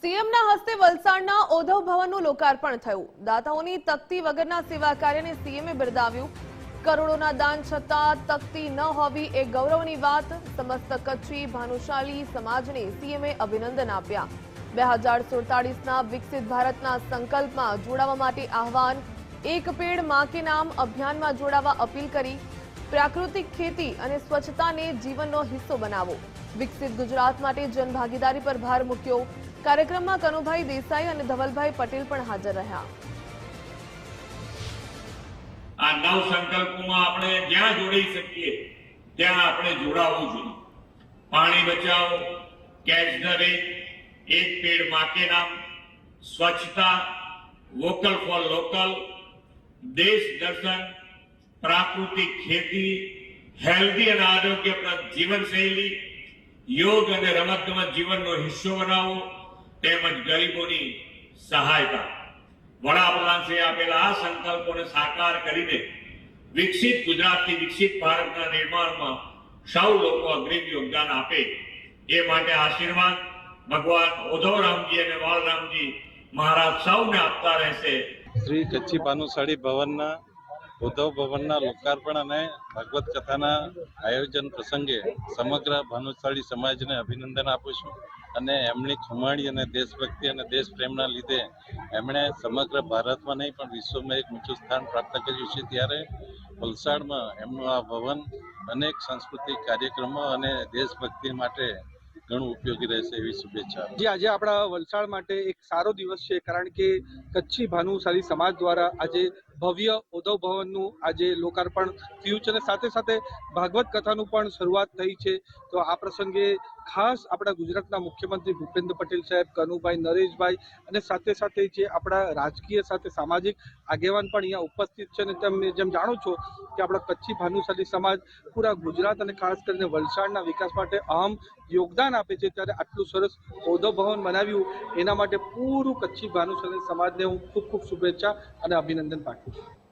સીએમના હસ્તે વલસાડના ઓધવ ભવનનું લોકાર્પણ થયું। દાતાઓની તકતી વગરના સેવા કાર્યને સીએમએ બિરદાવ્યું। કરોડોના દાન છતાં તકતી ન હોવી એ ગૌરવની વાત। સમસ્ત કચ્છી ભાનુશાલી સમાજને સીએમએ અભિનંદન આપ્યા। 2047ના વિકસિત ભારતના સંકલ્પમાં જોડાવા માટે આહવાન। એક પેડ માં કે નામ અભિયાનમાં જોડાવા અપીલ કરી। પ્રાકૃતિક ખેતી અને સ્વચ્છતાને જીવનનો હિસ્સો બનાવો। વિકસિત ગુજરાત માટે જનભાગીદારી પર ભાર મૂક્યો। કાર્યક્રમમાં કનુભાઈ દેસાઈ અને ધવલભાઈ પટેલ પણ હાજર રહ્યા। આ નવ સંકલ્પોમાં આપણે જ્યાં જોડી શકીએ ત્યાં આપણે જોડાવવું જોઈએ। પાણી બચાવો, કેચ ધ રેન, એક પેડ માં કે નામ, સ્વચ્છતા, વોકલ ફોર લોકલ, દેશ દર્શન, પ્રાકૃતિક ખેતી, હેલ્ધી અને આરોગ્યપ્રદ જીવનશૈલી, યોગ અને રમતગમત જીવનનો હિસ્સો બનાવો તેમજ ગરીબોની સહાયતા। વડાપ્રધાનશ્રીએ આપેલા આ સંકલ્પોને સાકાર કરીને વિકસિત ગુજરાતથી વિકસિત ભારતના નિર્માણમાં સૌ લોકો અગ્રીમ યોગદાન આપે એ માટે આશીર્વાદ ભગવાન ઉદ્ધવરામજી અને વાલરામજી મહારાજ સૌને આપતા રહેશે। શ્રી કચ્છી ભાનુશાળી ભવનના ઉદ્ધવ ભવનના લોકાર્પણ અને ભાગવત કથાના આયોજન પ્રસંગે સમગ્ર ભાનુશાળી સમાજને અભિનંદન આપું છું। અને એમની ખુમાણી અને દેશભક્તિ અને દેશ પ્રેમના લીધે એમણે સમગ્ર ભારતમાં નહીં પણ વિશ્વમાં એક ઊંચું સ્થાન પ્રાપ્ત કર્યું છે। ત્યારે વલસાડમાં એમનું આ ભવન અનેક સાંસ્કૃતિક કાર્યક્રમો અને દેશભક્તિ માટે ઘણું ઉપયોગી રહેશે એવી શુભેચ્છા। આજે આપણા વલસાડ માટે એક સારો દિવસ છે, કારણ કે કચ્છી ભાનુશાલી સમાજ દ્વારા આજે ભવ્ય ઉદ્ધવ ભવનનું આજે લોકાર્પણ થયું છે અને સાથે સાથે ભાગવત કથાનું પણ શરૂઆત થઈ છે। તો આ પ્રસંગે ખાસ આપણા ગુજરાતના મુખ્યમંત્રી ભૂપેન્દ્ર પટેલ સાહેબ, કનુભાઈ, નરેશભાઈ અને સાથે સાથે જે આપણા રાજકીય સાથે સામાજિક આગેવાન પણ અહીંયા ઉપસ્થિત છે। અને તમે જેમ જાણો છો કે આપણા કચ્છી ભાનુશાલી સમાજ પૂરા ગુજરાત અને ખાસ કરીને વલસાડના વિકાસ માટે અહમ યોગદાન આપે છે। ત્યારે આટલું સરસ ઉદ્ધવ ભવન બનાવ્યું એના માટે પૂરું કચ્છી ભાનુશાલી સમાજને હું ખૂબ ખૂબ શુભેચ્છા અને અભિનંદન પાઠવું છું।